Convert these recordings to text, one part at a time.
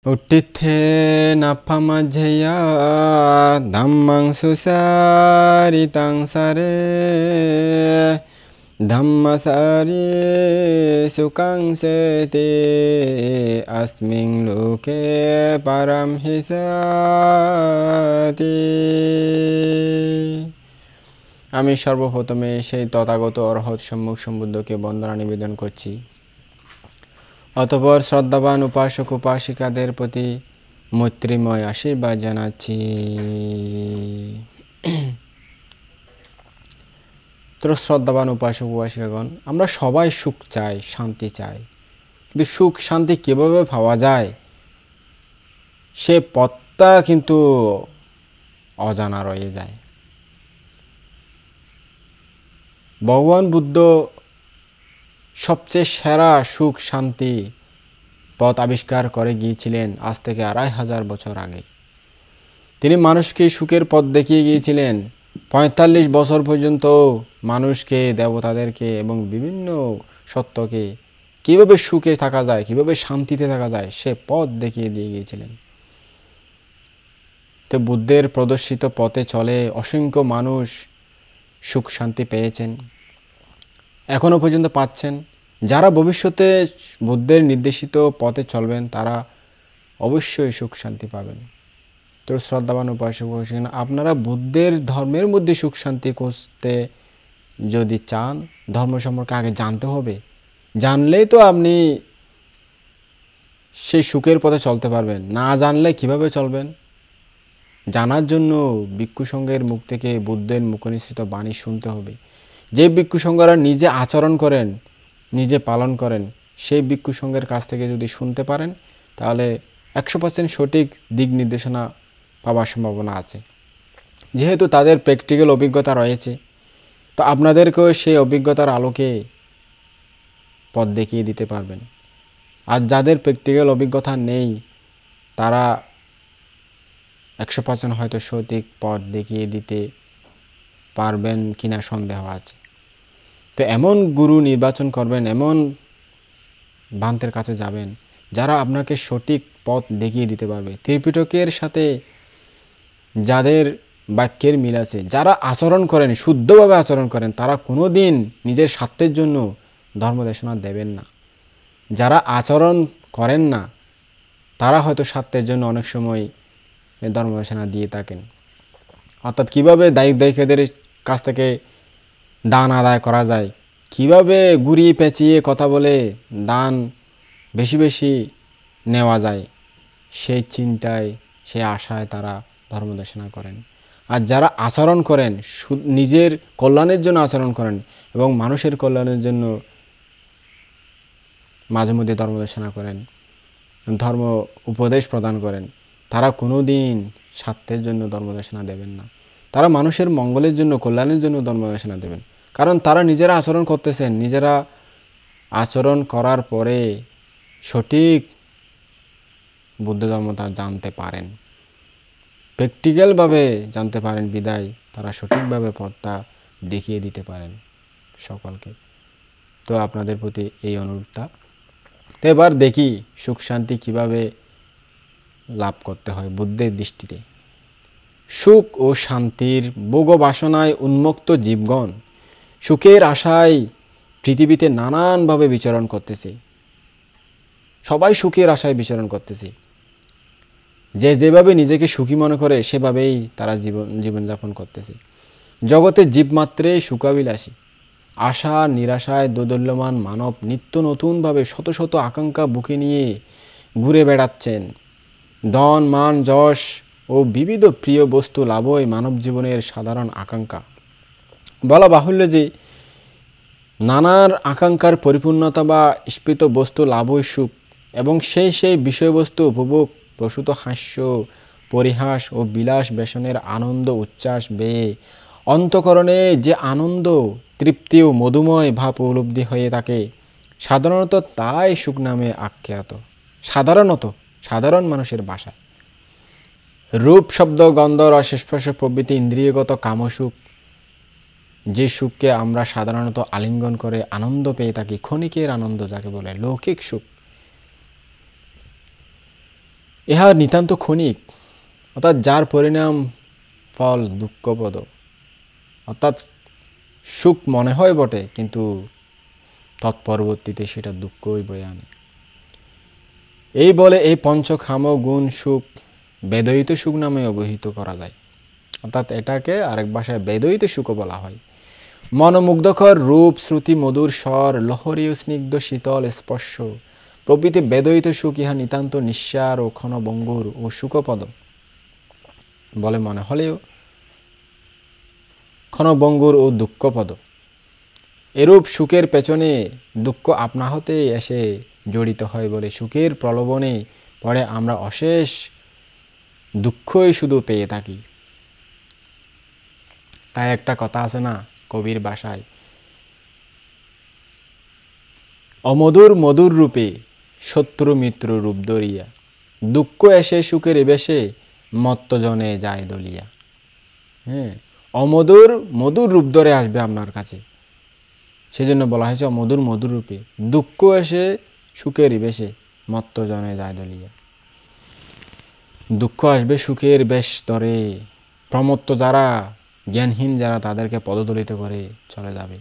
Uttithe nappamajjaya dhammang susaritang sare dhammasari sukang sete asming loke param hisati আমি সর্বপ্রথমে সেই তথাগত অরহৎ সম্মুখ সম্বুদ্ধকে বন্দনা নিবেদন করছি। অতঃপর শ্রদ্ধাবান উপাসক উপাসিকাদের প্রতি মৈত্রীময় আশীর্বাদ জানাচ্ছি। তো শ্রদ্ধাবান উপাসক উপাসিকাগণ, আমরা সবাই সুখ চাই, শান্তি চাই, কিন্তু সুখ শান্তি কীভাবে পাওয়া যায় সে পথটা কিন্তু অজানা রয়ে যায়। ভগবান বুদ্ধ সবচেয়ে সেরা সুখ শান্তি পথ আবিষ্কার করে গিয়েছিলেন আজ থেকে 2500 বছর আগে। তিনি মানুষকে সুখের পথ দেখিয়ে গিয়েছিলেন। 45 বছর পর্যন্ত মানুষকে, দেবতাদেরকে এবং বিভিন্ন সত্যকে কীভাবে সুখে থাকা যায়, কীভাবে শান্তিতে থাকা যায় সে পথ দেখিয়ে দিয়ে গিয়েছিলেন। তো বুদ্ধের প্রদর্শিত পথে চলে অসংখ্য মানুষ সুখ শান্তি পেয়েছেন, এখনও পর্যন্ত পাচ্ছেন। যারা ভবিষ্যতে বুদ্ধের নির্দেশিত পথে চলবেন তারা অবশ্যই সুখ শান্তি পাবেন। তো শ্রদ্ধাবান উপাসক উপাসিকা, আপনারা বুদ্ধের ধর্মের মধ্যে সুখ শান্তি খুঁজতে যদি চান, ধর্ম সম্পর্কে আগে জানতে হবে। জানলেই তো আপনি সেই সুখের পথে চলতে পারবেন। না জানলে কিভাবে চলবেন? জানার জন্য ভিক্ষু সংঘের মুখ থেকে বুদ্ধের মুখনিসৃত বাণী শুনতে হবে। যে ভিক্ষু সংঘরা নিজে আচরণ করেন, নিজে পালন করেন, সেই ভিক্ষু সংঘের কাছ থেকে যদি শুনতে পারেন তাহলে 100% সঠিক দিক নির্দেশনা পাওয়ার সম্ভাবনা আছে। যেহেতু তাদের প্র্যাকটিক্যাল অভিজ্ঞতা রয়েছে, তো আপনাদেরকেও সেই অভিজ্ঞতার আলোকে পথ দেখিয়ে দিতে পারবেন। আর যাদের প্র্যাকটিক্যাল অভিজ্ঞতা নেই তারা 100% হয়তো সঠিক পথ দেখিয়ে দিতে পারবেন কিনা সন্দেহ আছে। তো এমন গুরু নির্বাচন করবেন, এমন ভান্তের কাছে যাবেন যারা আপনাকে সঠিক পথ দেখিয়ে দিতে পারবে। ত্রিপিটকের সাথে যাদের বাক্যের মিল আছে, যারা আচরণ করেন, শুদ্ধভাবে আচরণ করেন, তারা কোনো দিন নিজের স্বার্থের জন্য ধর্মদেশনা দেবেন না। যারা আচরণ করেন না তারা হয়তো স্বার্থের জন্য অনেক সময় ধর্মদেশনা দিয়ে থাকেন। অর্থাৎ কীভাবে দায়িকদের কাছ থেকে দান আদায় করা যায়, কিভাবে ঘুরিয়ে পেঁচিয়ে কথা বলে দান বেশি বেশি নেওয়া যায়, সেই চিন্তায়, সেই আশায় তারা ধর্মদেশনা করেন। আর যারা আচরণ করেন, নিজের কল্যাণের জন্য আচরণ করেন এবং মানুষের কল্যাণের জন্য মাঝে মধ্যে ধর্মদেশনা করেন, ধর্ম উপদেশ প্রদান করেন, তারা কোনো দিন স্বার্থের জন্য ধর্মদেশনা দেবেন না। তারা মানুষের মঙ্গলের জন্য, কল্যাণের জন্য ধর্মদেশনা দেবেন। কারণ তারা নিজেরা আচরণ করতেছেন, নিজেরা আচরণ করার পরে সঠিক বুদ্ধ ধর্মটা জানতে পারেন, প্র্যাকটিক্যালভাবে জানতে পারেন বিদায় তারা সঠিকভাবে পথটা দেখিয়ে দিতে পারেন সকলকে। তো আপনাদের প্রতি এই অনুরোধটা। তো এবার দেখি সুখ শান্তি কীভাবে লাভ করতে হয় বুদ্ধের দৃষ্টিতে। সুখ ও শান্তির ভোগ বাসনায় উন্মুক্ত জীবগণ সুখের আশায় পৃথিবীতে নানানভাবে বিচরণ করতেছে। সবাই সুখের আশায় বিচরণ করতেছে। যে যেভাবে নিজেকে সুখী মনে করে সেভাবেই তারা জীবনযাপন করতেছে। জগতে জীবমাত্রেই সুখাবিলাসী। আশা নিরাশায় দোদুল্যমান মানব নিত্য নতুনভাবে শত শত আকাঙ্ক্ষা বুকে নিয়ে ঘুরে বেড়াচ্ছেন। ধন মান যশ ও বিবিধ প্রিয় বস্তু লাভই মানব জীবনের সাধারণ আকাঙ্ক্ষা। বলা বাহুল্য যে নানার আকাঙ্ক্ষার পরিপূর্ণতা বা স্ফীত বস্তু লাভই সুখ, এবং সেই বিষয়বস্তু উপভোগ প্রসূত হাস্য পরিহাস ও বিলাস বেশনের আনন্দ উচ্ছ্বাস বেয়ে অন্তঃকরণে যে আনন্দ তৃপ্তি ও মধুময় ভাব উপলব্ধি হয়ে থাকে, সাধারণত তাই সুখ নামে আখ্যাত। সাধারণ মানুষের ভাষায় রূপ শব্দ গন্ধ রস স্পর্শ প্রভৃতি ইন্দ্রিয়গত কামসুখ, যে সুখকে আমরা সাধারণত আলিঙ্গন করে আনন্দ পেয়ে থাকি, ক্ষণিকের আনন্দ যাকে বলে লৌকিক সুখ, ইহা নিতান্ত ক্ষণিক, অর্থাৎ যার পরিণাম ফল দুঃখপদ, অর্থাৎ সুখ মনে হয় বটে, কিন্তু তৎপরবর্তীতে সেটা দুঃখই বয়ে আনে। এই বলে এই পঞ্চকাম গুণ সুখ বেদয়িত সুখ নামে অভিহিত করা যায়, অর্থাৎ এটাকে আরেক ভাষায় বেদয়িত সুখও বলা হয়। মনোমুগ্ধকর রূপ, শ্রুতি, মধুর স্বর, লহরী ও স্নিগ্ধ শীতল স্পর্শ প্রভৃতি বেদয়িত সুখ ইহা নিতান্ত নিঃসার ও ক্ষণভঙ্গুর ও সুখপদ বলে মনে হলেও ক্ষণভঙ্গুর ও দুঃখপদ। এরূপ সুখের পেছনে দুঃখ আপনা হতেই এসে জড়িত হয় বলে সুখের প্রলোভনে পড়ে আমরা অশেষ দুঃখই শুধু পেয়ে থাকি। তাই একটা কথা আছে না কবির ভাষায়, অমধুর মধুর রূপে শত্রু মিত্র রূপ ধরিয়া, দুঃখ এসে সুখের বেশে মত্তজনে যায় দলিয়া। হ্যাঁ, অমধুর মধুর রূপ ধরে আসবে আপনার কাছে, সেজন্য বলা হয়েছে অমধুর মধুর রূপে, দুঃখ এসে সুখের বেশে মত্তজনে যায় দলিয়া। দুঃখ আসবে সুখের বেশ ধরে, প্রমত্ত যারা, জ্ঞানহীন যারা, তাদেরকে পদদলিত করে চলে যাবে।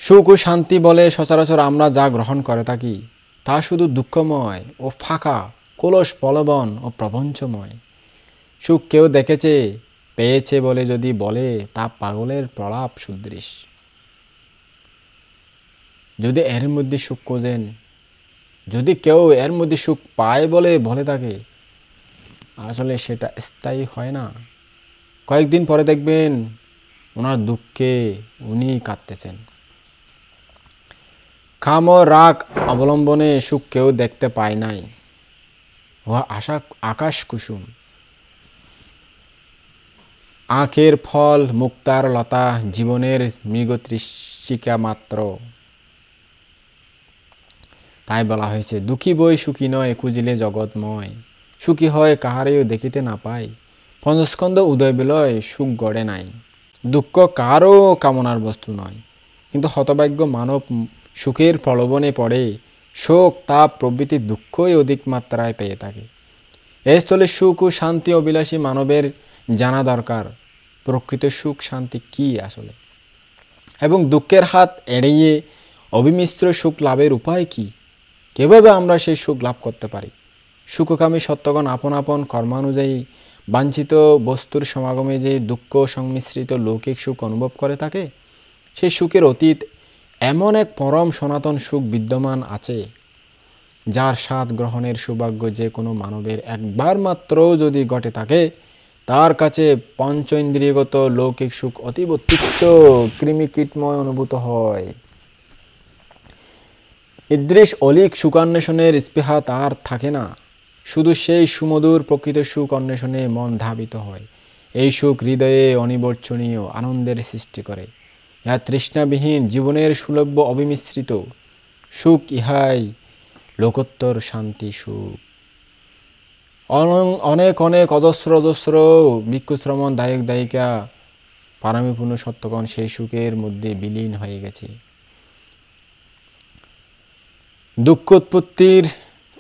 সুখ ও শান্তি বলে সচরাচর আমরা যা গ্রহণ করে থাকি তা শুধু দুঃখময় ও ফাঁকা, কলস প্রলোভন ও প্রপঞ্চময়। সুখ কেউ দেখেছে, পেয়েছে বলে যদি বলে তা পাগলের প্রলাপ সদৃশ। যদি এর মধ্যে সুখ খোঁজেন, যদি কেউ এর মধ্যে সুখ পায় বলে বলে থাকে, আসলে সেটা স্থায়ী হয় না। কয়েকদিন পরে দেখবেন ওনার দুঃখে উনি কাঁদতেছেন। কাম ও রাগ অবলম্বনে সুখ কেউ দেখতে পায় নাই, উহা আকাশ কুসুম। আখের ফল, মুক্তার লতা, জীবনের মৃগতৃষিকা মাত্র। তাই বলা হয়েছে দুঃখী বই সুখী নয়, খুঁজিলে জগৎময়। সুখী হয় কাহারেও দেখিতে না পায়, পঞ্চস্কন্ধ উদয় বিলয় সুখ গড়ে নাই। দুঃখ কারও কামনার বস্তু নয়, কিন্তু হতভাগ্য মানব সুখের প্রলোভনে পড়ে শোক, তাপ প্রভৃতি দুঃখই অধিক মাত্রায় পেয়ে থাকে। এই স্থলে সুখ ও শান্তি অভিলাষী মানবের জানা দরকার প্রকৃত সুখ শান্তি কি আসলে, এবং দুঃখের হাত এড়িয়ে অবিমিশ্র সুখ লাভের উপায় কি, কিভাবে আমরা সেই সুখ লাভ করতে পারি। সুখকামী সত্যগণ আপন আপন কর্মানুযায়ী বাঞ্ছিত বস্তুর সমাগমে যে দুঃখ সংমিশ্রিত লৌকিক সুখ অনুভব করে থাকে, সেই সুখের অতীত এমন এক পরম সনাতন সুখ বিদ্যমান আছে, যার স্বাদ গ্রহণের সৌভাগ্য যে কোনো মানবের একবার মাত্র যদি ঘটে থাকে, তার কাছে পঞ্চ ইন্দ্রিয়গত লৌকিক সুখ অতীব তুচ্ছ কৃমিকীটময় অনুভূত হয়। ইদৃশ অলিক সুখান্বেষণের স্পৃহা তার থাকে না, শুধু সেই সুমধুর প্রকৃত সুখ অন্বেষণে মন ধাবিত হয়। এই সুখ হৃদয়ে অনিবর্চনীয় আনন্দের সৃষ্টি করে। ইহা তৃষ্ণাবিহীন জীবনের সুলভ্য অবিমিশ্রিত সুখ, ইহাই লোকোত্তর শান্তি সুখ। অনেক অনেক অজস্র অজস্র ভিক্ষুশ্রমণ দায়ক দায়িকা পারমীপূর্ণ সত্যগণ সেই সুখের মধ্যে বিলীন হয়ে গেছে। দুঃখ উৎপত্তির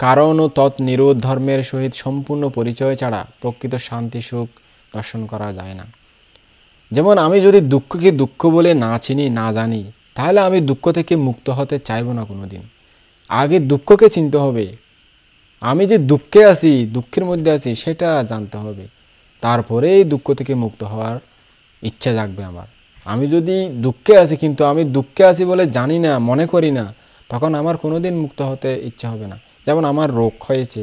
কারণ ও তৎ নিরোধ ধর্মের সহিত সম্পূর্ণ পরিচয় ছাড়া প্রকৃত শান্তি সুখ দর্শন করা যায় না। যেমন আমি যদি দুঃখকে দুঃখ বলে না চিনি, না জানি, তাহলে আমি দুঃখ থেকে মুক্ত হতে চাইব না কোনোদিন। আগে দুঃখকে চিনতে হবে, আমি যে দুঃখে আছি, দুঃখের মধ্যে আছি সেটা জানতে হবে, তারপরেই দুঃখ থেকে মুক্ত হওয়ার ইচ্ছা জাগবে আমার। আমি যদি দুঃখে আছি কিন্তু আমি দুঃখে আছি বলে জানি না, মনে করি না, তখন আমার কোনোদিন মুক্ত হতে ইচ্ছা হবে না। যেমন আমার রোগ হয়েছে,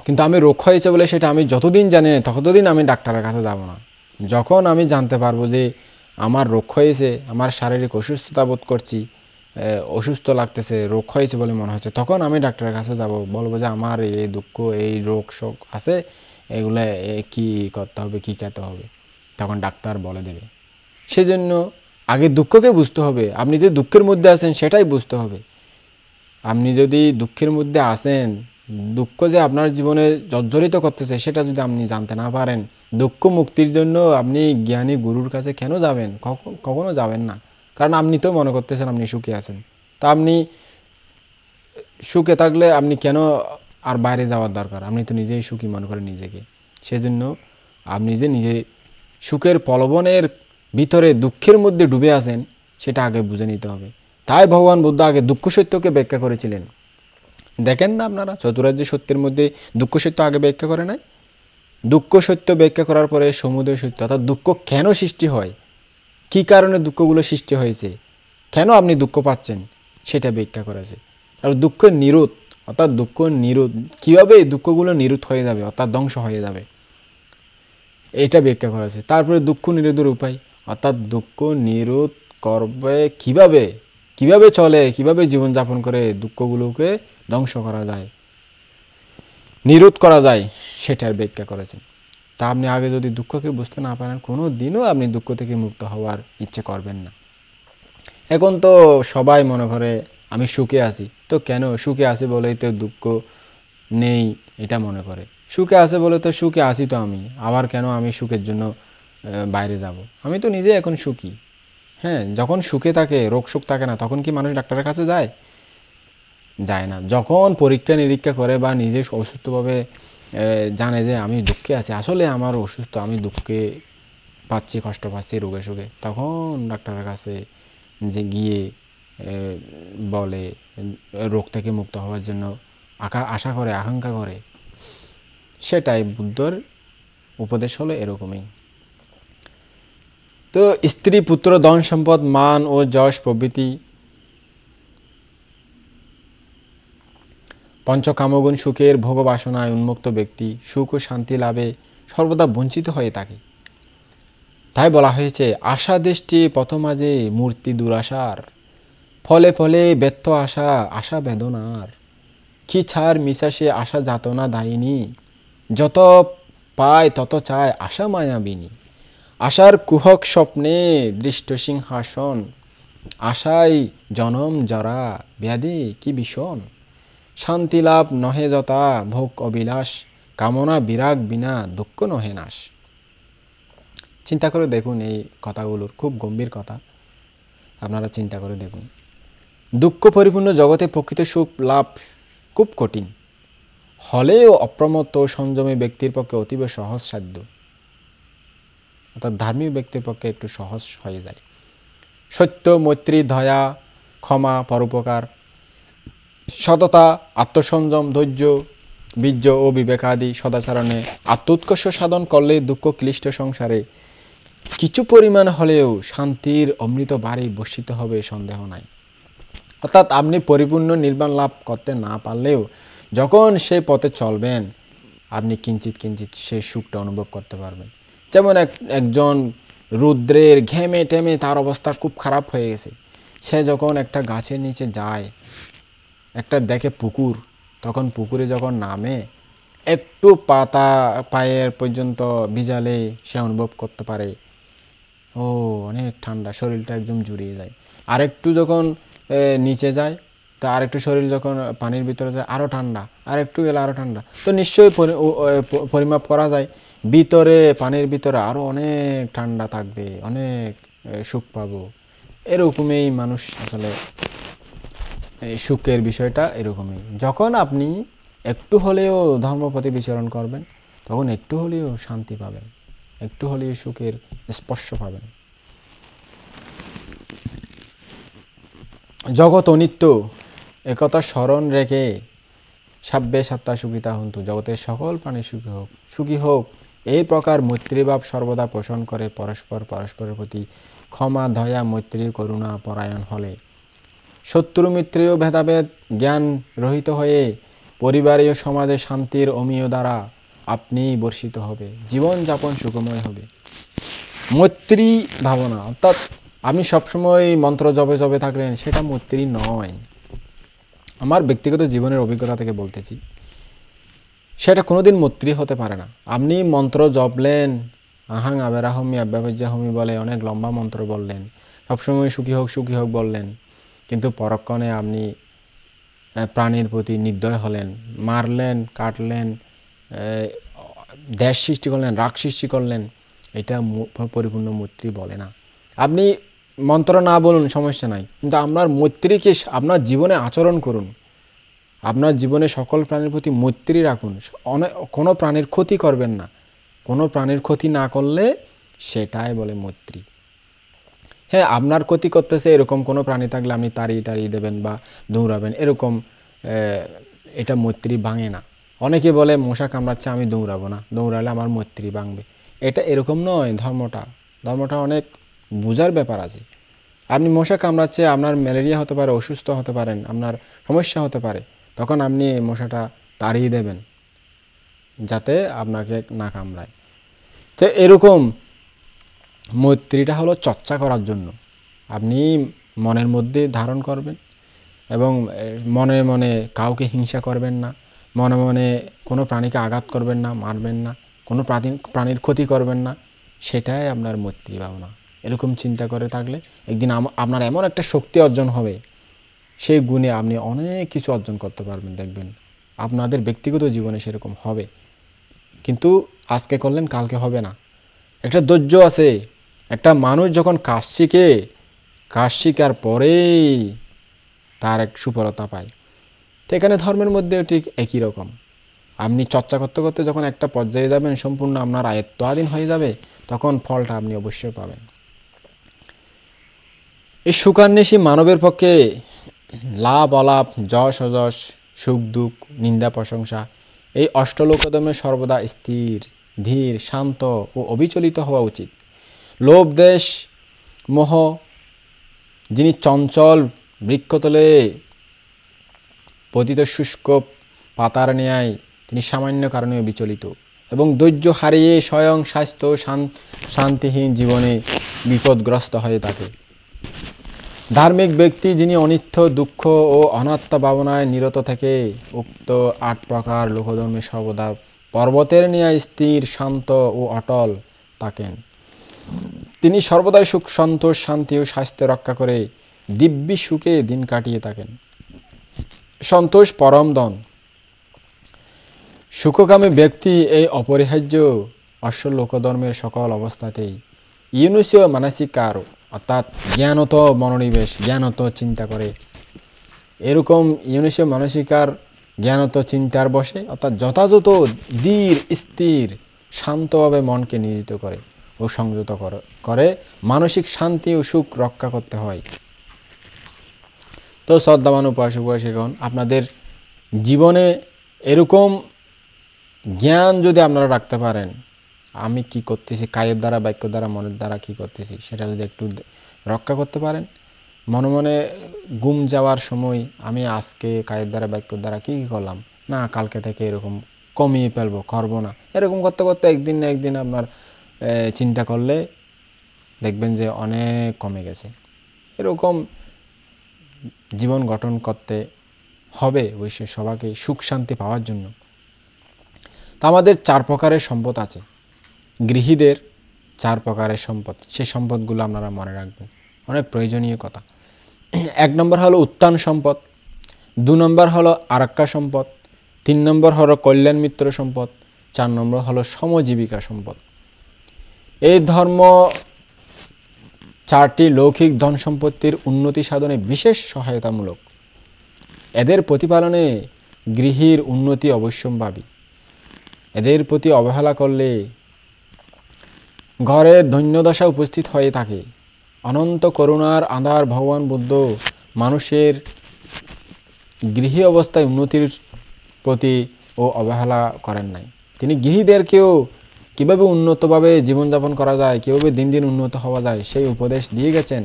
কিন্তু আমি রোগ হয়েছে বলে সেটা আমি যতদিন জানি না ততদিন আমি ডাক্তারের কাছে যাব না। যখন আমি জানতে পারবো যে আমার রোগ হয়েছে, আমার শারীরিক অসুস্থতা বোধ করছি, অসুস্থ লাগতেছে, রোগ হয়েছে বলে মনে হচ্ছে, তখন আমি ডাক্তারের কাছে যাব, বলবো যে আমার এই দুঃখ, এই রোগ শোক আছে, এগুলো কি করতে হবে, কি খেতে হবে, তখন ডাক্তার বলে দেবে। সেজন্য আগে দুঃখকে বুঝতে হবে। আপনি যে দুঃখের মধ্যে আছেন সেটাই বুঝতে হবে। আপনি যদি দুঃখের মধ্যে আসেন, দুঃখ যে আপনার জীবনে জর্জরিত করতেছে সেটা যদি আপনি জানতে না পারেন, দুঃখ মুক্তির জন্য আপনি জ্ঞানী গুরুর কাছে কেন যাবেন? কখনো যাবেন না, কারণ আপনি তো মনে করতেছেন আপনি সুখী আছেন। তা আপনি সুখে থাকলে আপনি কেন আর বাইরে যাওয়ার দরকার? আপনি তো নিজেই সুখী মনে করেন নিজেকে। সেজন্য আপনি যে নিজে সুখের প্রলোভনের ভিতরে দুঃখের মধ্যে ডুবে আছেন সেটা আগে বুঝে নিতে হবে। তাই ভগবান বুদ্ধ আগে দুঃখ সত্যকে ব্যাখ্যা করেছিলেন। দেখেন না আপনারা চতুরার্য সত্যের মধ্যে দুঃখ সত্য আগে ব্যাখ্যা করে নাই? দুঃখ সত্য ব্যাখ্যা করার পরে সমুদয় সত্য, অর্থাৎ দুঃখ কেন সৃষ্টি হয়, কী কারণে দুঃখগুলো সৃষ্টি হয়েছে, কেন আপনি দুঃখ পাচ্ছেন সেটা ব্যাখ্যা করেছে। আর দুঃখ নিরোধ, অর্থাৎ দুঃখ নিরোধ কীভাবে দুঃখগুলো নিরোধ হয়ে যাবে, অর্থাৎ ধ্বংস হয়ে যাবে, এটা ব্যাখ্যা করেছে। তারপরে দুঃখ নিরোধের উপায়, অর্থাৎ দুঃখ নিরোধ করবে কীভাবে, কীভাবে চলে, কীভাবে জীবনযাপন করে দুঃখগুলোকে ধ্বংস করা যায়, নিরোধ করা যায়, সেটার ব্যাখ্যা করেছেন। তা আপনি আগে যদি দুঃখকে বুঝতে না পারেন কোনো দিনও আপনি দুঃখ থেকে মুক্ত হওয়ার ইচ্ছে করবেন না। এখন তো সবাই মনে করে আমি সুখে আছি, তো কেন সুখে আছি বলেই তো দুঃখ নেই এটা মনে করে। সুখে আছে বলে তো সুখে আছি তো আমি, আবার কেন আমি সুখের জন্য বাইরে যাব? আমি তো নিজে এখন সুখী। হ্যাঁ, যখন সুখে থাকে, রোগ সুখ থাকে না, তখন কি মানুষ ডাক্তারের কাছে যায়? যায় না। যখন পরীক্ষা নিরীক্ষা করে বা নিজে অসুস্থভাবে জানে যে আমি দুঃখে আছি, আসলে আমার অসুস্থ, আমি দুঃখে পাচ্ছি, কষ্ট পাচ্ছি, রোগে সুখে, তখন ডাক্তারের কাছে যে গিয়ে বলে রোগ থেকে মুক্ত হওয়ার জন্য আশা করে, আকাঙ্ক্ষা করে। সেটাই বুদ্ধর উপদেশ হলো এরকমই। তো স্ত্রী, পুত্র, ধন সম্পদ, মান ও যশ প্রভৃতি পঞ্চকামগুণ সুখের ভোগ বাসনায় উন্মুক্ত ব্যক্তি সুখ ও শান্তি লাভে সর্বদা বঞ্চিত হয়ে থাকে। তাই বলা হয়েছে, আশা দেশটি পথমাঝে মূর্তি দুরাশার, ফলে ফলে ব্যর্থ আশা, আশা বেদনার, কি ছাড় মিশাসে আশা যাতনা দায়িনী, যত পায় তত চায় আশা মায়াবিনী, আশার কুহক স্বপ্নে দৃষ্ট সিংহাসন, আশায় জনম জরা ব্যাধি কি ভীষণ, শান্তি লাভ নহে যথা ভোগ অবিলাস, কামনা বিরাগ বিনা দুঃখ নহে নাশ। চিন্তা করে দেখুন, এই কথাগুলোর খুব গম্ভীর কথা, আপনারা চিন্তা করে দেখুন। দুঃখ পরিপূর্ণ জগতে প্রকৃত সুখ লাভ খুব কঠিন, হলেও অপ্রমত্ত সংযমী ব্যক্তির পক্ষে অতীব সহজ সাধ্য, অর্থাৎ ধার্মিক ব্যক্তির পক্ষে একটু সহজ হয়ে যায়। সত্য, মৈত্রী, দয়া, ক্ষমা, পরোপকার, সততা, আত্মসংযম, ধৈর্য, বীর্য ও বিবেকাদি সদাচরণে আত্মোৎকর্ষ সাধন করলে দুঃখ ক্লিষ্ট সংসারে কিছু পরিমাণ হলেও শান্তির অমৃত বাড়ি বর্ষিত হবে সন্দেহ নাই। অর্থাৎ আপনি পরিপূর্ণ নির্বাণ লাভ করতে না পারলেও যখন সে পথে চলবেন আপনি কিঞ্চিত কিঞ্চিত সেই সুখটা অনুভব করতে পারবেন। যেমন একজন রুদ্রের ঘেমে টেমে তার অবস্থা খুব খারাপ হয়ে গেছে, সে যখন একটা গাছের নিচে যায়, একটা দেখে পুকুর, তখন পুকুরে যখন নামে একটু পাতা পায়ের পর্যন্ত ভিজালে সে অনুভব করতে পারে ও অনেক ঠান্ডা, শরীরটা একদম জুড়িয়ে যায়। আরেকটু যখন নিচে যায় তা আরেকটু শরীর যখন পানির ভিতরে যায় আরও ঠান্ডা, আরেকটু গেলে আরও ঠান্ডা। তো নিশ্চয়ই পরিমাপ করা যায় ভিতরে, পানির ভিতরে আরও অনেক ঠান্ডা থাকবে, অনেক সুখ পাবো। এরকমই মানুষ আসলে সুখের বিষয়টা এরকমই। যখন আপনি একটু হলেও ধর্মপথে বিচরণ করবেন তখন একটু হলেও শান্তি পাবেন, একটু হলেও সুখের স্পর্শ পাবেন। জগৎ অনিত্য একথা স্মরণ রেখে সাব্যে সাত্তা সুখিতা হন্তু, জগতের সকল প্রাণী সুখী হোক, সুখী হোক এই প্রকার মৈত্রীভাব সর্বদা পোষণ করে পরস্পরের প্রতি ক্ষমা, দয়া, মৈত্রী, করুণা পরায়ণ হলে শত্রু মিত্রেও ভেদাভেদ জ্ঞান রহিত হয়ে পরিবারীয় সমাজে শান্তির অমীয় দ্বারা আপনি বর্ষিত হবে, জীবনযাপন সুখময় হবে। মৈত্রী ভাবনা, অর্থাৎ আপনি সবসময় মন্ত্র জপে জপে থাকলেন, সেটা মৈত্রী নয়। আমার ব্যক্তিগত জীবনের অভিজ্ঞতা থেকে বলতেছি, সেটা কোনোদিন মৈত্রী হতে পারে না। আপনি মন্ত্র জপলেন, আহাং আবেরাহমি আব্যাবজ্যাহমি বলে অনেক লম্বা মন্ত্র বললেন, সবসময় সুখী হোক সুখী হোক বললেন, কিন্তু পরক্ষণে আপনি প্রাণীর প্রতি নির্দয় হলেন, মারলেন, কাটলেন, দেশ সৃষ্টি করলেন, রাগ সৃষ্টি করলেন, এটা পরিপূর্ণ মৈত্রী বলে না। আপনি মন্ত্র না বলুন সমস্যা নাই, কিন্তু আপনার মৈত্রীকে আপনার জীবনে আচরণ করুন, আপনার জীবনে সকল প্রাণীর প্রতি মৈত্রী রাখুন, কোনো প্রাণীর ক্ষতি করবেন না। কোনো প্রাণীর ক্ষতি না করলে সেটাই বলে মৈত্রী। হ্যাঁ, আপনার ক্ষতি করতেছে এরকম কোনো প্রাণী থাকলে আপনি তাড়িয়ে দেবেন বা দৌড়াবেন, এরকম এটা মৈত্রী ভাঙে না। অনেকে বলে মশা কামড়াচ্ছে আমি দৌড়াবো না, দৌড়ালে আমার মৈত্রী ভাঙবে। এটা এরকম নয়। ধর্মটা অনেক বোঝার ব্যাপার আছে। আপনি মশা কামড়াচ্ছে, আপনার ম্যালেরিয়া হতে পারে, অসুস্থ হতে পারেন, আপনার সমস্যা হতে পারে, তখন আপনি মশাটা তাড়িয়ে দেবেন যাতে আপনাকে না কামড়ায়। তো এরকম মৈত্রীটা হলো চর্চা করার জন্য। আপনি মনের মধ্যে ধারণ করবেন এবং মনে মনে কাউকে হিংসা করবেন না, মনে মনে কোনো প্রাণীকে আঘাত করবেন না, মারবেন না, কোনো প্রাণীর ক্ষতি করবেন না, সেটাই আপনার মৈত্রী ভাবনা। এরকম চিন্তা করে থাকলে একদিন আপনার এমন একটা শক্তি অর্জন হবে, সেই গুণে আপনি অনেক কিছু অর্জন করতে পারবেন। দেখবেন আপনাদের ব্যক্তিগত জীবনে সেরকম হবে, কিন্তু আজকে করলেন কালকে হবে না। একটা ধৈর্য আছে। একটা মানুষ যখন কাজ শিখার পরেই তার এক সফলতা পায়। তো এখানে ধর্মের মধ্যেও ঠিক একই রকম। আপনি চর্চা করতে করতে যখন একটা পর্যায়ে যাবেন, সম্পূর্ণ আপনার আয়ত্তাধীন হয়ে যাবে, তখন ফলটা আপনি অবশ্যই পাবেন। এই সুখান্বেষী মানবের পক্ষে লাভ অলাভ, যশ অযশ, সুখ দুঃখ, নিন্দা প্রশংসা, এই অষ্টলোকধর্মে সর্বদা স্থির, ধীর, শান্ত ও অবিচলিত হওয়া উচিত। লোভ, দেশ, মোহ, যিনি চঞ্চল বৃক্ষতলে পতিত শুষ্ক পাতার ন্যায়, তিনি সামান্য কারণে বিচলিত এবং ধৈর্য হারিয়ে স্বয়ং স্বাস্থ্য শান্তিহীন জীবনে বিপদগ্রস্ত হয়ে থাকে। ধার্মিক ব্যক্তি যিনি অনিত্য, দুঃখ ও অনাত্মা ভাবনায় নিরত থেকে উক্ত 8 প্রকার লোকধর্মে সর্বদা পর্বতের ন্যায় স্থির, শান্ত ও অটল থাকেন, তিনি সর্বদাই সুখ, সন্তোষ, শান্তি ও স্বাস্থ্য রক্ষা করে দিব্যি সুখে দিন কাটিয়ে থাকেন। সন্তোষ পরম ধন। সুখকামী ব্যক্তি এই অপরিহার্য অশ্বলোকধর্মের সকল অবস্থাতেই ইউনুসীয় মানসিকার, অর্থাৎ জ্ঞানত মনোনিবেশ, জ্ঞানত চিন্তা করে। এরকম ইউনুসীয় মানসিকার জ্ঞানত চিন্তার বসে, অর্থাৎ যথাযথ ধীর, স্থির, শান্তভাবে মনকে নিয়োজিত করে ও সংযত করে মানসিক শান্তি ও সুখ রক্ষা করতে হয়। তো শ্রদ্ধাবান উপাসক উপাসিকাগণ, আপনাদের জীবনে এরকম জ্ঞান যদি আপনারা রাখতে পারেন, আমি কি করতেছি, কায়ের দ্বারা, বাক্য দ্বারা, মনের দ্বারা কি করতেছি, সেটা যদি একটু রক্ষা করতে পারেন, মনে মনে গুম যাওয়ার সময় আমি আজকে কায়ের দ্বারা, বাক্য দ্বারা কী করলাম, না কালকে থেকে এরকম কমিয়ে ফেলবো, করবো না, এরকম করতে করতে একদিন না একদিন আপনার চিন্তা করলে দেখবেন যে অনেক কমে গেছে। এরকম জীবন গঠন করতে হবে অবশ্যই সবাইকে সুখ শান্তি পাওয়ার জন্য। তো আমাদের 4 প্রকারের সম্পদ আছে। গৃহীদের 4 প্রকারের সম্পদ, সেই সম্পদগুলো আপনারা মনে রাখবেন, অনেক প্রয়োজনীয় কথা। 1 নম্বর হলো উত্থান সম্পদ, 2 নম্বর হলো আরাক্কা সম্পদ, 3 নম্বর হলো কল্যাণ মিত্র সম্পদ, 4 নম্বর হলো সমজীবিকা সম্পদ। এই ধর্ম 4টি লৌকিক ধন সম্পত্তির উন্নতি সাধনে বিশেষ সহায়তামূলক। এদের প্রতিপালনে গৃহীর উন্নতি অবশ্যম্ভাবী। এদের প্রতি অবহেলা করলে ঘরের দৈন্যদশা উপস্থিত হয়ে থাকে। অনন্ত করুণার আধার ভগবান বুদ্ধ মানুষের গৃহী অবস্থায় উন্নতির প্রতি ও অবহেলা করেন নাই। তিনি গৃহীদেরকেও কীভাবে উন্নতভাবে জীবনযাপন করা যায়, কীভাবে দিন দিন উন্নত হওয়া যায়, সেই উপদেশ দিয়ে গেছেন।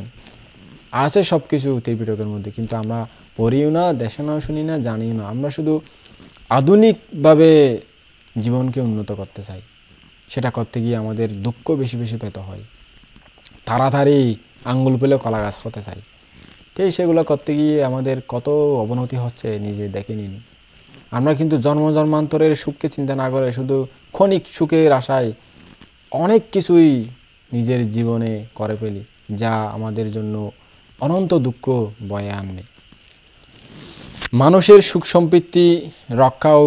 আছে সব কিছু ত্রিপিটকের মধ্যে, কিন্তু আমরা পড়িও না, দেখানো শুনি না, জানিও না। আমরা শুধু আধুনিকভাবে জীবনকে উন্নত করতে চাই। সেটা করতে গিয়ে আমাদের দুঃখ বেশি বেশি পেতে হয়। তাড়াতাড়ি আঙ্গুল পেলে কলা গাছ হতে চাই। তো সেগুলো করতে গিয়ে আমাদের কত অবনতি হচ্ছে নিজে দেখে নিন। আমরা কিন্তু জন্মান্তরের সুখকে চিন্তা না করে শুধু ক্ষণিক সুখের আশায় অনেক কিছুই নিজের জীবনে করে ফেলি, যা আমাদের জন্য অনন্ত দুঃখ বয়ে আনবে। মানুষের সুখ সম্পত্তি রক্ষা ও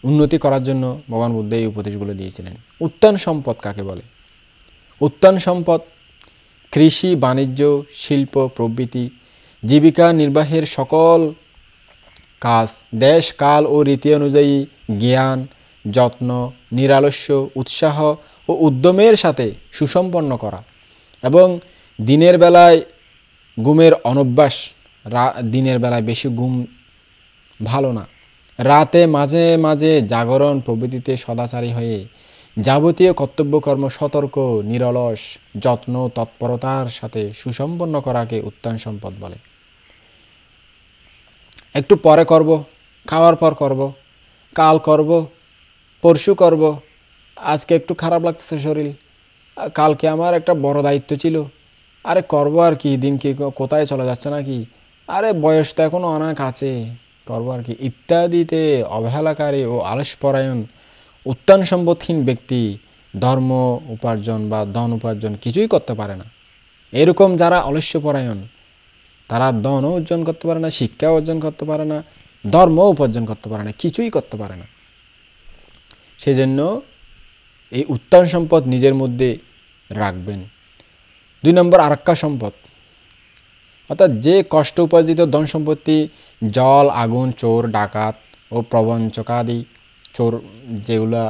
উন্নতি করার জন্য ভগবান বুদ্ধ এই উপদেশগুলো দিয়েছিলেন। উত্থান সম্পদ কাকে বলে? উত্থান সম্পদ কৃষি, বাণিজ্য, শিল্প প্রভৃতি জীবিকা নির্বাহের সকল কাজ দেশ কাল ও রীতি অনুযায়ী জ্ঞান, যত্ন, নিরালস্য, উৎসাহ ও উদ্যমের সাথে সুসম্পন্ন করা এবং দিনের বেলায় ঘুমের অনভ্যাস, দিনের বেলায় বেশি ঘুম ভালো না, রাতে মাঝে মাঝে জাগরণ প্রভৃতিতে সদাচারী হয়ে যাবতীয় কর্তব্যকর্ম সতর্ক, নিরলস, যত্ন, তৎপরতার সাথে সুসম্পন্ন করাকে উত্তম সম্পদ বলে। একটু পরে করব, খাওয়ার পর করব, কাল করব, পরশু করব, আজকে একটু খারাপ লাগতেছে শরীর, কালকে আমার একটা বড় দায়িত্ব ছিল, আরে করব আর কি, দিন কি কোথায় চলে যাচ্ছে নাকি, আরে বয়স তো এখনও অনেক আছে, করব আর কি ইত্যাদিতে অবহেলাকারী ও আলস্যপরায়ণ উত্থান সম্পদহীন ব্যক্তি ধর্ম উপার্জন বা ধন উপার্জন কিছুই করতে পারে না। এরকম যারা অলস্যপরায়ণ তারা ধনও অর্জন করতে পারে না, শিক্ষা অর্জন করতে পারে না, ধর্ম উপার্জন করতে পারে না, কিছুই করতে পারে না। সেজন্য এই উত্থান সম্পদ নিজের মধ্যে রাখবেন। 2 নম্বর আরাক্কা সম্পদ, অর্থাৎ যে কষ্ট উপার্জিত ধন সম্পত্তি জল, আগুন, চোর, ডাকাত ও প্রবঞ্চকাদি চোর যেগুলা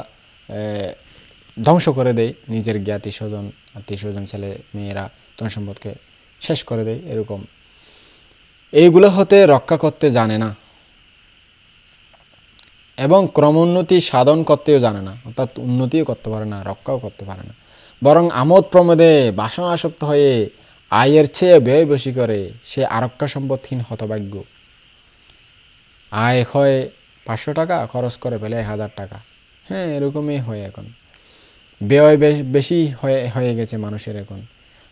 ধ্বংস করে দেয়, নিজের জ্ঞাতি স্বজন, আত্মীয় স্বজন, ছেলে মেয়েরা ধন সম্পদকে শেষ করে দেয়, এরকম এইগুলো হতে রক্ষা করতে জানে না এবং ক্রমোন্নতি সাধন করতেও জানে না, অর্থাৎ উন্নতিও করতে পারে না, রক্ষাও করতে পারে না, বরং আমোদ প্রমোদে বাসনাসক্ত হয়ে আয়ের চেয়ে ব্যয় বেশি করে, সে আরক্কা সম্পদহীন হতভাগ্য। আয় হয় 500 টাকা, খরচ করে ফেলে 1000 টাকা। হ্যাঁ, এরকমই হয় এখন। ব্যয় বেশি হয়ে গেছে মানুষের এখন।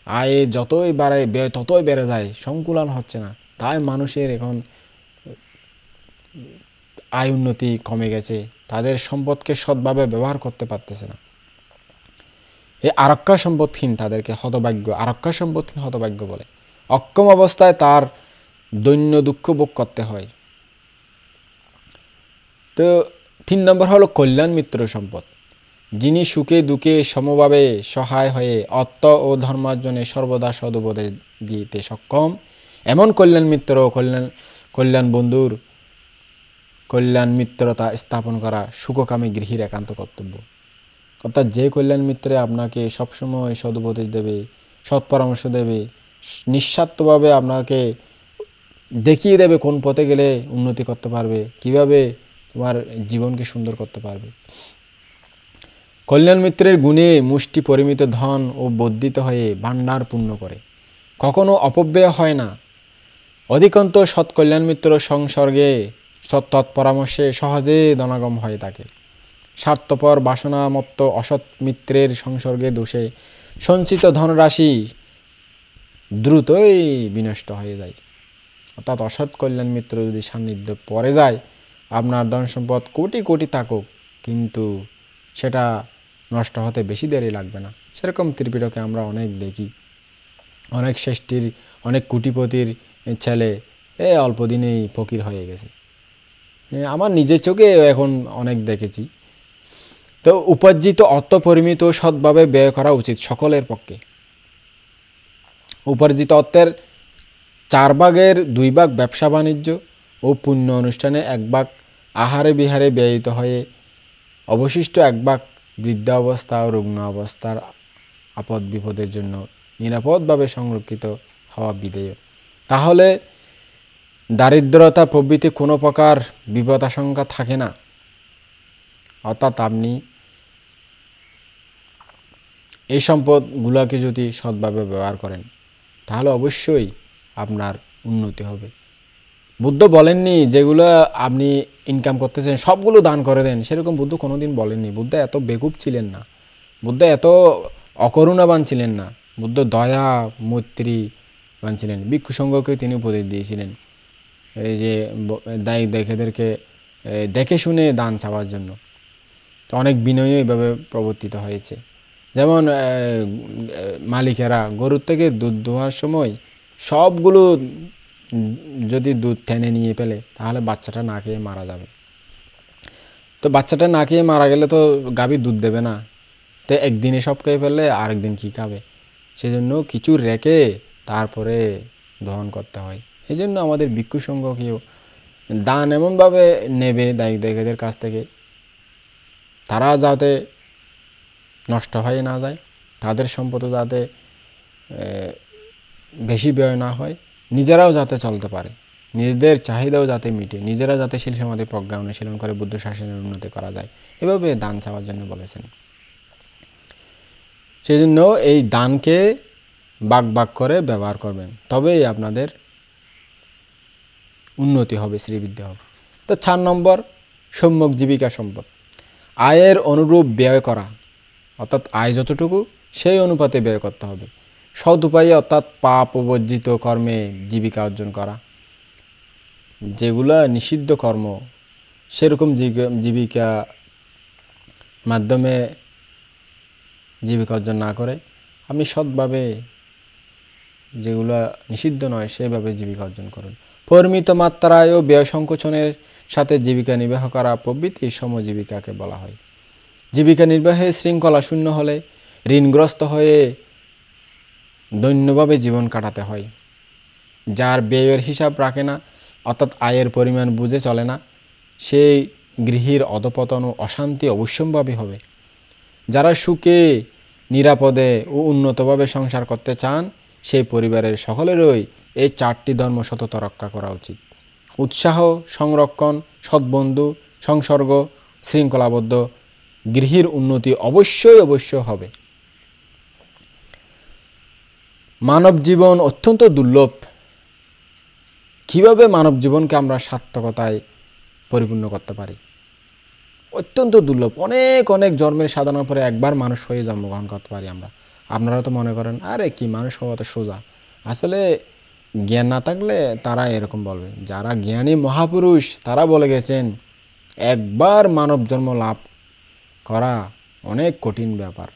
আয় যতই বাড়ে ব্যয় ততই বেড়ে যায়, সংকুলান হচ্ছে না। তাই মানুষের এখন আয় উন্নতি কমে গেছে, তাদের সম্পদকে সৎভাবে ব্যবহার করতে পারতেছে না। এই আরক্কা সম্পদহীন তাদেরকে হতভাগ্য, আরক্কা সম্পদহীন হতভাগ্য বলে। অক্ষম অবস্থায় তার দৈন্য দুঃখ ভোগ করতে হয়। তো 3 নম্বর হলো কল্যাণ মিত্র সম্পদ, যিনি সুখে দুঃখে সমভাবে সহায় হয়ে অর্থ ও ধর্মার্জনে সর্বদা সদুপদেশ দিতে সক্ষম, এমন কল্যাণ মিত্র ও কল্যাণ বন্ধুর কল্যাণ মিত্রতা স্থাপন করা সুখকামী গৃহীর একান্ত কর্তব্য। অর্থাৎ যে কল্যাণ মিত্রে আপনাকে সবসময় সদুপদেশ দেবে, সৎ পরামর্শ দেবে, নিঃস্বার্থভাবে আপনাকে দেখিয়ে দেবে কোন পথে গেলে উন্নতি করতে পারবে, কিভাবে তোমার জীবনকে সুন্দর করতে পারবে। কল্যাণ মিত্রের গুণে মুষ্টি পরিমিত ধন ও বর্ধিত হয়ে ভাণ্ডার পূর্ণ করে, কখনো অপব্যয় হয় না। অধিকন্ত সৎ কল্যাণ মিত্র সংসর্গে সৎ তৎপরামর্শে সহজে ধনাগম হয়ে থাকে। স্বার্থপর বাসনামত্ত অসৎ মিত্রের সংসর্গে দোষে সঞ্চিত ধনরাশি দ্রুতই বিনষ্ট হয়ে যায়। অর্থাৎ অসৎ কল্যাণ মিত্র যদি সান্নিধ্যে পড়ে যায়, আপনার ধন সম্পদ কোটি কোটি থাকুক, কিন্তু সেটা নষ্ট হতে বেশি দেরি লাগবে না। সেরকম ত্রিপিটকে আমরা অনেক দেখি, অনেক শ্রেষ্ঠীর, অনেক কোটিপতির ছেলে অল্প দিনেই ফকির হয়ে গেছে। আমার নিজের চোখে এখন অনেক দেখেছি। তো উপার্জিত অর্থ পরিমিত সৎভাবে ব্যয় করা উচিত সকলের পক্ষে। উপার্জিত অর্থের 4 ভাগের 2 ভাগ ব্যবসা বাণিজ্য ও পুণ্য অনুষ্ঠানে 1 ভাগ আহারে বিহারে ব্যয়িত হয়ে অবশিষ্ট 1 ভাগ বৃদ্ধাবস্থা ও রুগ্ন অবস্থার আপদ বিপদের জন্য নিরাপদভাবে সংরক্ষিত হওয়া বিধেয়। তাহলে দারিদ্রতা প্রভৃতি কোনো প্রকার বিপদাশঙ্কা থাকে না। অর্থাৎ আপনি এই সম্পদগুলোকে যদি সৎভাবে ব্যবহার করেন, তাহলে অবশ্যই আপনার উন্নতি হবে। বুদ্ধ বলেননি যেগুলো আপনি ইনকাম করতেছেন সবগুলো দান করে দেন, সেরকম বুদ্ধ কোনোদিন বলেননি। বুদ্ধ এত বেকুব ছিলেন না, বুদ্ধ এত অকরুণাবান ছিলেন না। বুদ্ধ দয়া মৈত্রীবান ছিলেন। ভিক্ষু সংঘকে তিনি উপদেশ দিয়েছিলেন এই যে এদেরকে দেখে শুনে দান চাওয়ার জন্য। তো অনেক বিনয়ী এইভাবে প্রবর্তিত হয়েছে। যেমন মালিকেরা গরুর থেকে দুধ দোয়ার সময় সবগুলো যদি দুধ টেনে নিয়ে ফেলে, তাহলে বাচ্চাটা না খেয়ে মারা যাবে। তো বাচ্চাটা না খেয়ে মারা গেলে তো গাভী দুধ দেবে না। তো একদিনে সব খেয়ে ফেললে আরেকদিন কী খাবে? সেজন্য কিছু রেখে তারপরে দহন করতে হয়। এই জন্য আমাদের ভিক্ষু সংঘকেও দান এমনভাবে নেবে দায়িত্বদের কাছ থেকে তারা যাতে নষ্ট হয়ে না যায়, তাদের সম্পদ যাতে বেশি ব্যয় না হয়, নিজেরাও যাতে চলতে পারে, নিজেদের চাহিদাও যাতে মিটে, নিজেরা যাতে শিল সমাধি প্রজ্ঞা অনুশীলন করে বুদ্ধ শাসনের উন্নতি করা যায়, এভাবে দান চাওয়ার জন্য বলেছেন। সেই জন্য এই দানকে ভাগ ভাগ করে ব্যবহার করবেন, তবেই আপনাদের উন্নতি হবে, শ্রীবৃদ্ধি হবে। তো 4 নম্বর, সম্যক জীবিকা সম্পদ। আয়ের অনুরূপ ব্যয় করা, অর্থাৎ আয় যতটুকু সেই অনুপাতে ব্যয় করতে হবে। সৎ উপায়ে অর্থাৎ পাপ বর্জিত কর্মে জীবিকা অর্জন করা, যেগুলা নিষিদ্ধ কর্ম সেরকম জীবিকা মাধ্যমে জীবিকা অর্জন না করে আপনি সৎভাবে, যেগুলো নিষিদ্ধ নয় সেইভাবে জীবিকা অর্জন করুন। পরিমিত মাত্রায় ও ব্যয় সংকোচনের সাথে জীবিকা নির্বাহ করা প্রভৃতি সমজীবিকাকে বলা হয়। জীবিকা নির্বাহে শৃঙ্খলা শূন্য হলে ঋণগ্রস্ত হয়ে দৈন্যভাবে জীবন কাটাতে হয়। যার ব্যয়ের হিসাব রাখে না, অর্থাৎ আয়ের পরিমাণ বুঝে চলে না, সেই গৃহীর অধপতন ও অশান্তি অবশ্যম্ভাবী হবে। যারা সুখে নিরাপদে ও উন্নতভাবে সংসার করতে চান, সেই পরিবারের সকলেরই এই 4টি ধর্ম সতত রক্ষা করা উচিত। উৎসাহ, সংরক্ষণ, সৎবন্ধু, সংসর্গ, শৃঙ্খলাবদ্ধ গৃহীর উন্নতি অবশ্যই হবে। মানব জীবন অত্যন্ত দুর্লভ। কিভাবে মানব জীবনকে আমরা সার্থকতায় পরিপূর্ণ করতে পারি? অত্যন্ত দুর্লভ। অনেক অনেক জন্মের সাধনার পরে একবার মানুষ হয়ে জন্মগ্রহণ করতে পারি আমরা। আপনারা তো মনে করেন আরে কি মানুষ হওয়া তো সোজা। আসলে জ্ঞান না থাকলে তারা এরকম বলবে। যারা জ্ঞানী মহাপুরুষ তারা বলে গেছেন একবার মানব জন্ম লাভ করা অনেক কঠিন ব্যাপার।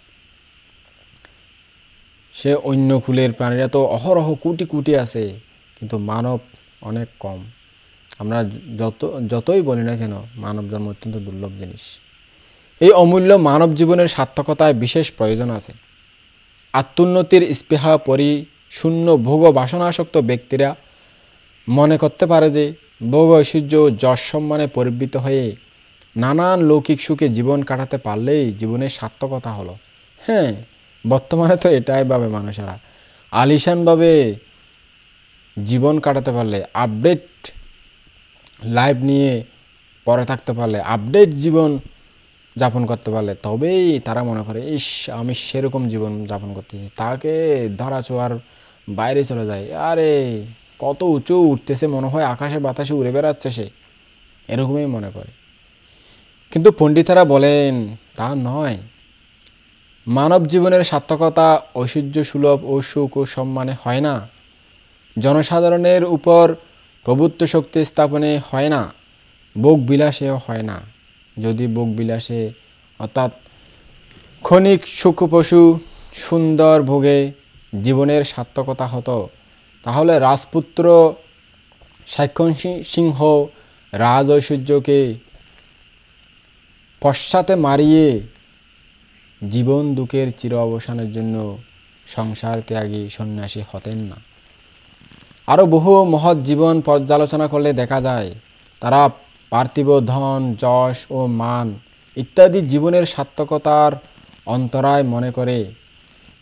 সে অন্য কুলের প্রাণীরা তো অহরহ কোটি কোটি আছে, কিন্তু মানব অনেক কম। আমরা যতই বলি না কেন মানব জন্ম অত্যন্ত দুর্লভ জিনিস। এই অমূল্য মানব জীবনের সার্থকতায় বিশেষ প্রয়োজন আছে। আত্মোন্নতির স্পৃহা পরিশূন্য ভোগ বাসনাসক্ত ব্যক্তিরা মনে করতে পারে যে ভোগ ঐশ্বর্য ও যশ সম্মানে পরিবৃত হয়ে নানান লৌকিক সুখে জীবন কাটাতে পারলেই জীবনের সার্থকতা হলো। হ্যাঁ, বর্তমানে তো এটাই ভাবে মানুষেরা। আলিশানভাবে জীবন কাটাতে পারলে, আপডেট লাইফ নিয়ে পরে থাকতে পারলে, আপডেট জীবন যাপন করতে পারলে তবেই তারা মনে করে ইস আমি সেরকম জীবন যাপন করতেছি, তাকে ধরা ছোঁয়ার বাইরে চলে যায়, আরে কত উঁচু উঠতেছে, মনে হয় আকাশে বাতাসে উড়ে বেড়াচ্ছে সে, এরকমই মনে করে। কিন্তু পণ্ডিতেরা বলেন তা নয়। মানব জীবনের সার্থকতা ঐশ্বর্য সুলভ ও সুখ ও সম্মানে হয় না, জনসাধারণের উপর প্রভুত্ব শক্তি স্থাপনে হয় না, ভোগ বিলাসেও হয় না। যদি ভোগ বিলাসে অর্থাৎ ক্ষণিক সুখ পশু সুন্দর ভোগে জীবনের সার্থকতা হতো, তাহলে রাজপুত্র সাক্ষণ সিংহ রাজ ঐশ্বর্যকে পশ্চাতে মারিয়ে জীবন দুঃখের চির অবসানের জন্য সংসার ত্যাগী সন্ন্যাসী হতেন না। আরও বহু মহৎ জীবন পর্যালোচনা করলে দেখা যায় তারা পার্থিব ধন, যশ ও মান ইত্যাদি জীবনের সার্থকতার অন্তরায় মনে করে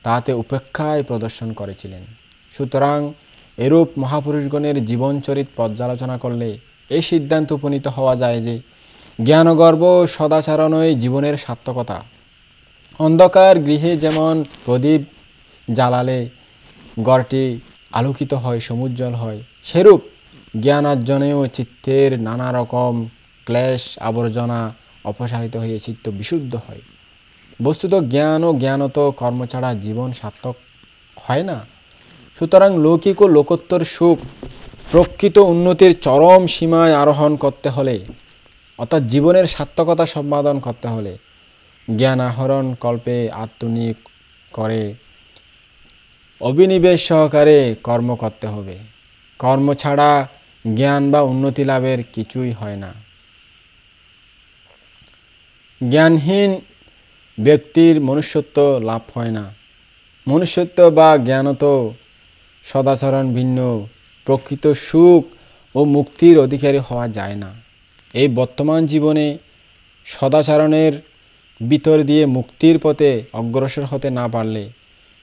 তাতে উপেক্ষায় প্রদর্শন করেছিলেন। সুতরাং এরূপ মহাপুরুষগণের জীবনচরিত পর্যালোচনা করলে এই সিদ্ধান্ত উপনীত হওয়া যায় যে জ্ঞানগর্ব সদাচরণই জীবনের সার্থকতা। অন্ধকার গৃহে যেমন প্রদীপ জ্বালালে ঘরটি আলোকিত হয়, সমুজ্জ্বল হয়, সেরূপ জ্ঞানার্জনেও চিত্তের নানা রকম ক্লেশ আবর্জনা অপসারিত হয়ে চিত্ত বিশুদ্ধ হয়। বস্তুত জ্ঞান ও জ্ঞানত কর্ম ছাড়া জীবন সার্থক হয় না। সুতরাং লৌকিক ও লোকোত্তর সুখ প্রকৃত উন্নতির চরম সীমায় আরোহণ করতে হলে, অর্থাৎ জীবনের সার্থকতা সম্পাদন করতে হলে জ্ঞান আহরণ কল্পে আত্মনিয়োগ করে অভিনিবেশ সহকারে কর্ম করতে হবে। কর্ম ছাড়া জ্ঞান বা উন্নতি লাভের কিছুই হয় না। জ্ঞানহীন ব্যক্তির মনুষ্যত্ব লাভ হয় না। মনুষ্যত্ব বা জ্ঞানত সদাচরণ ভিন্ন। প্রকৃত সুখ ও মুক্তির অধিকারী হওয়া যায় না। এই বর্তমান জীবনে সদাচরণের ভিতর দিয়ে মুক্তির পথে অগ্রসর হতে না পারলে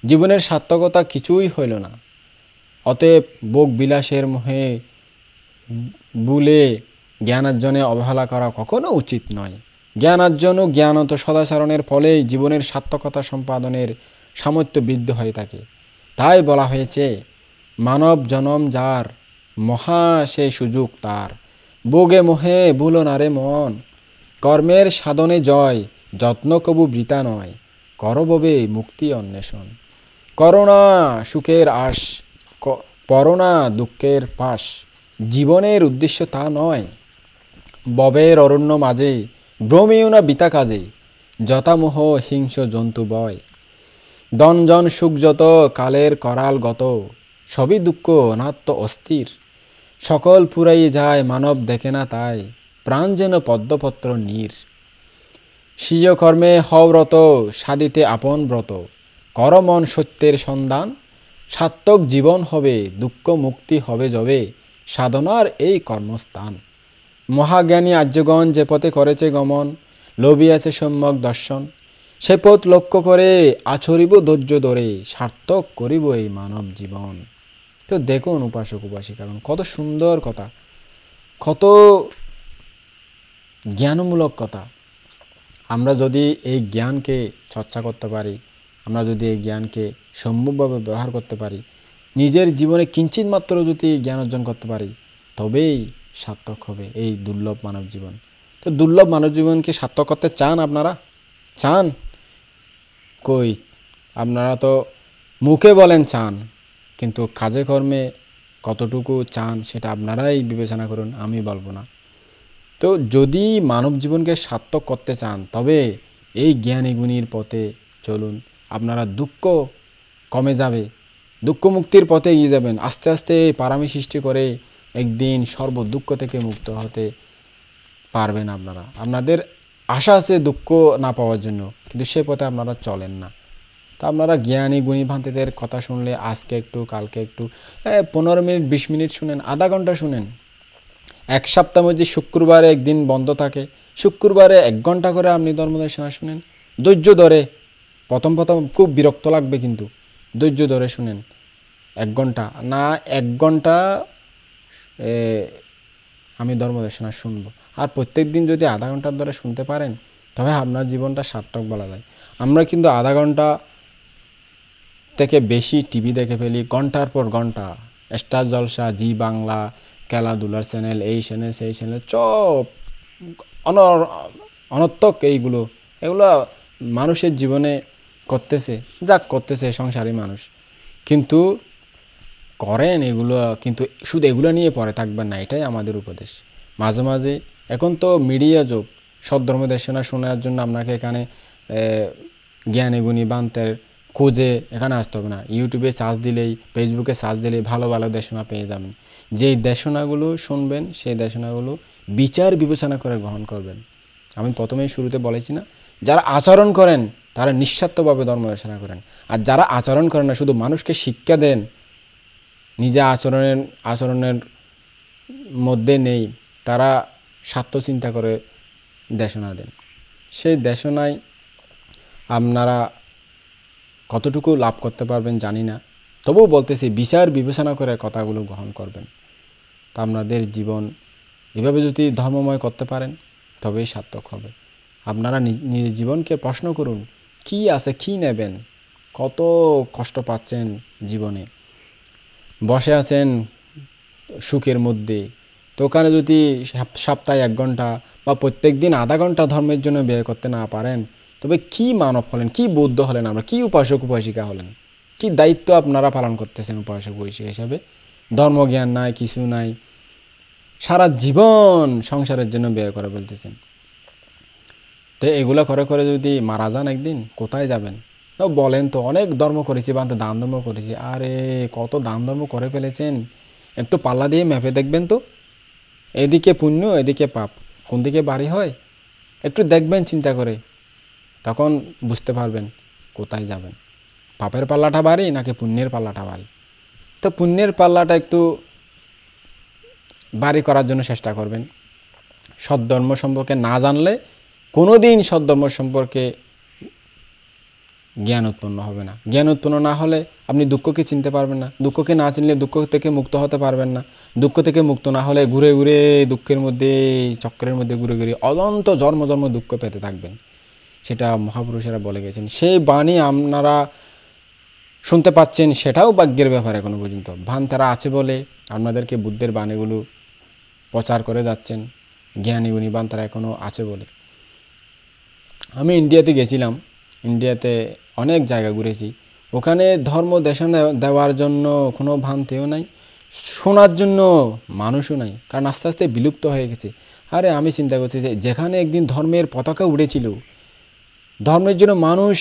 জীবনের সার্থকতা কিছুই হইল না। অতএব ভোগ বিলাসের মোহে ভুলে জ্ঞানার্জনে অবহেলা করা কখনো উচিত নয়। জ্ঞানার্জন ও জ্ঞানত সদাচরণের ফলেই জীবনের সার্থকতা সম্পাদনের সামর্থ্য বৃদ্ধি হয়ে থাকে। তাই বলা হয়েছে, মানব জনম যার মহা সে সুযোগ তার, ভোগে মোহে ভুলো না রে মন, কর্মের সাধনে জয় যত্ন কবু বৃথা নয়, করববে মুক্তি অন্বেষণ। করোনা সুখের আশ, পরোনা দুঃখের পাশ, জীবনের উদ্দেশ্য তা নয়। ববের অরণ্য মাঝে ভ্রমেও না বৃথা কাজে, যথামোহ হিংস জন্তু বয়। দনজন সুখ যত কালের করাল গত, সবই দুঃখ অনাত্ম অস্থির। সকল ফুরাইয়ে যায় মানব দেখে না তাই, প্রাণ যেন পদ্মপত্র নীর। স্বীয় কর্মে হওরত সাধিতে আপন ব্রত, কর মন সত্যের সন্ধান। সার্থক জীবন হবে দুঃখ মুক্তি হবে যবে, সাধনার এই কর্মস্থান। মহাজ্ঞানী আর্যগণ যে পথে করেছে গমন, লভিয়াছে সম্যক দর্শন। সে পথ লক্ষ্য করে আচরিব ধৈর্য ধরে, সার্থক করিব এই মানব জীবন। তো দেখুন উপাসক উপাসিকাগণ, কত সুন্দর কথা, কত জ্ঞানমূলক কথা। আমরা যদি এই জ্ঞানকে চর্চা করতে পারি, আমরা যদি এই জ্ঞানকে সম্যকভাবে ব্যবহার করতে পারি, নিজের জীবনে কিঞ্চিত মাত্র যদি জ্ঞান অর্জন করতে পারি, তবেই সার্থক হবে এই দুর্লভ মানব জীবন। তো দুর্লভ মানব জীবনকে সার্থক করতে চান আপনারা? চান? কই, আপনারা তো মুখে বলেন চান, কিন্তু কাজে কর্মে কতটুকু চান সেটা আপনারাই বিবেচনা করুন, আমি বলবো না। তো যদি মানব জীবনকে সার্থক করতে চান, তবে এই জ্ঞানী গুণীর পথে চলুন। আপনারা দুঃখ কমে যাবে, দুঃখ মুক্তির পথে এগিয়ে যাবেন। আস্তে আস্তে পারামি সৃষ্টি করে একদিন সর্ব দুঃখ থেকে মুক্ত হতে পারবেন আপনারা। আপনাদের আশা আছে দুঃখ না পাওয়ার জন্য, কিন্তু সে পথে আপনারা চলেন না। তা আপনারা জ্ঞানী গুণী ভান্তিদের কথা শুনলে আজকে একটু, কালকে একটু, 15 মিনিট 20 মিনিট শুনেন, আধা ঘন্টা শুনেন। এক সপ্তাহ মধ্যে শুক্রবারে একদিন বন্ধ থাকে, শুক্রবারে 1 ঘন্টা করে আপনি ধর্মদেশনা শুনেন। ধৈর্য ধরে, প্রথম খুব বিরক্ত লাগবে, কিন্তু ধৈর্য ধরে শুনেন। 1 ঘন্টা না, 1 ঘন্টা আমি ধর্মদেশনা শুনবো, আর প্রত্যেক দিন যদি আধা ঘন্টার ধরে শুনতে পারেন, তবে আপনার জীবনটা সার্থক বলা যায়। আমরা কিন্তু আধা ঘন্টা থেকে বেশি টিভি দেখে ফেলি, ঘন্টার পর ঘন্টা। স্টার জলসা, জি বাংলা, খেলাধুলার চ্যানেল, এই চ্যানেল সেই চ্যানেল, সব অনর্থক। এগুলো মানুষের জীবনে করতেছে, করতেছে সংসারী মানুষ, কিন্তু করেন এগুলো, কিন্তু শুধু এগুলো নিয়ে পড়ে থাকবেন না, এটাই আমাদের উপদেশ। মাঝে মাঝে, এখন তো মিডিয়া যুগ, সদ্ধর্ম দেশনা শোনার জন্য আপনাকে এখানে জ্ঞানী গুণী বান্তের খোঁজে এখানে আসতে হবে না। ইউটিউবে সার্চ দিলেই, ফেসবুকে সার্চ দিলেই ভালো ভালো দেশনা পেয়ে যাবেন। যেই দেশনাগুলো শুনবেন, সেই দেশনাগুলো বিচার বিবেচনা করে গ্রহণ করবেন। আমি প্রথমেই শুরুতে বলেছি না, যারা আচরণ করেন তারা নিঃস্বার্থভাবে ধর্ম দেশনা করেন, আর যারা আচরণ করেন না, শুধু মানুষকে শিক্ষা দেন, নিজে আচরণের মধ্যে নেই, তারা স্বার্থ চিন্তা করে দেশনা দেন। সেই দেশনায় আপনারা কতটুকু লাভ করতে পারবেন জানি না, তবুও বলতেছি বিচার বিবেচনা করে কথাগুলো গ্রহণ করবেন। তা আপনাদের জীবন এভাবে যদি ধর্মময় করতে পারেন, তবেই সার্থক হবে। আপনারা নিজ জীবনকে প্রশ্ন করুন, কি আছে, কি নেবেন, কত কষ্ট পাচ্ছেন জীবনে, বসে আছেন সুখের মধ্যে। তো ওখানে যদি সপ্তাহে 1 ঘন্টা বা প্রত্যেক দিন আধা ঘন্টা ধর্মের জন্য ব্যয় করতে না পারেন, তবে কি মানব হলেন, কি বৌদ্ধ হলেন, আমরা কি উপাসক উপাসিকা হলেন, কি দায়িত্ব আপনারা পালন করতেছেন উপাসক উপাসিকা হিসাবে? ধর্মজ্ঞান নাই, কিছু নাই, সারা জীবন সংসারের জন্য ব্যয় করে ফেলতেছেন। তো এগুলো করে করে যদি মারা যান একদিন, কোথায় যাবেন? বলেন তো, অনেক ধর্ম করেছি, বান্ধব দান ধর্ম করেছি। আরে কত দান ধর্ম করে ফেলেছেন, একটু পাল্লা দিয়ে মেপে দেখবেন তো, এদিকে পুণ্য এদিকে পাপ, কোন দিকে বাড়ি হয় একটু দেখবেন চিন্তা করে, তখন বুঝতে পারবেন কোথায় যাবেন। পাপের পাল্লাটা ভারী নাকি পুণ্যের পাল্লাটা ভারী? তো পুণ্যের পাল্লাটা একটু বাড়ি করার জন্য চেষ্টা করবেন। সদ্ধর্ম সম্পর্কে না জানলে কোনো দিন সদ্ধর্ম সম্পর্কে জ্ঞান উৎপন্ন হবে না। জ্ঞান উৎপন্ন না হলে আপনি দুঃখকে চিনতে পারবেন না। দুঃখকে না চিনলে দুঃখ থেকে মুক্ত হতে পারবেন না। দুঃখ থেকে মুক্ত না হলে ঘুরে ঘুরে দুঃখের মধ্যে, চক্রের মধ্যে ঘুরে ঘুরে অনন্ত জন্ম জন্ম দুঃখ পেতে থাকবেন। সেটা মহাপুরুষেরা বলে গেছেন। সেই বাণী আপনারা শুনতে পাচ্ছেন, সেটাও ভাগ্যের ব্যাপার। এখনো পর্যন্ত ভান্তারা আছে বলে আপনাদেরকে বুদ্ধের বাণীগুলো প্রচার করে যাচ্ছেন। জ্ঞানী গুণী ভান্তারা এখনও আছে বলে। আমি ইন্ডিয়াতে গেছিলাম, ইন্ডিয়াতে অনেক জায়গা ঘুরেছি। ওখানে ধর্ম দেশন দেওয়ার জন্য কোনো ভান্তিও নাই, শোনার জন্য মানুষও নাই, কারণ আস্তে আস্তে বিলুপ্ত হয়ে গেছে। আরে আমি চিন্তা করছি যে যেখানে একদিন ধর্মের পতাকা উড়েছিল, ধর্মের জন্য মানুষ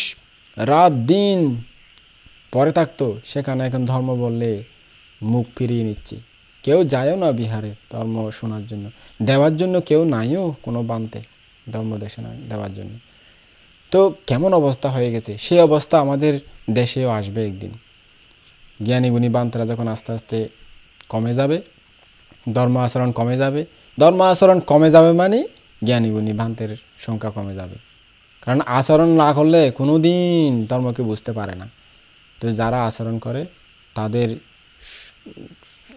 রাত দিন পরে থাকতো, সেখানে এখন ধর্ম বললে মুখ ফিরিয়ে নিচ্ছি। কেউ যায়ও না বিহারে ধর্ম শোনার জন্য, দেওয়ার জন্য কেউ নাইও কোনো বানতে ধর্ম দেশনা দেওয়ার জন্য। তো কেমন অবস্থা হয়ে গেছে, সেই অবস্থা আমাদের দেশেও আসবে একদিন। জ্ঞানী গুণী বান্তরা যখন আস্তে আস্তে কমে যাবে, ধর্ম আচরণ কমে যাবে। ধর্ম আচরণ কমে যাবে মানে জ্ঞানী গুণী ভান্তের সংখ্যা কমে যাবে। কারণ আচরণ না করলে কোনো দিন ধর্মকে বুঝতে পারে না। তো যারা আচরণ করে তাদের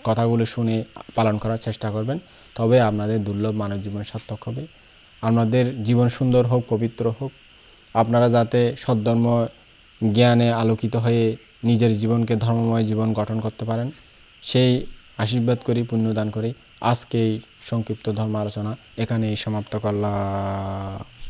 কথাগুলো শুনে পালন করার চেষ্টা করবেন, তবে আপনাদের দুর্লভ মানব জীবন সার্থক হবে। আপনাদের জীবন সুন্দর হোক, পবিত্র হোক। আপনারা যাতে সদ্ধর্ম জ্ঞানে আলোকিত হয়ে নিজের জীবনকে ধর্মময় জীবন গঠন করতে পারেন, সেই আশীর্বাদ করি, পুণ্যদান করি। আজকে এই সংক্ষিপ্ত ধর্ম আলোচনা এখানেই সমাপ্ত করলাম।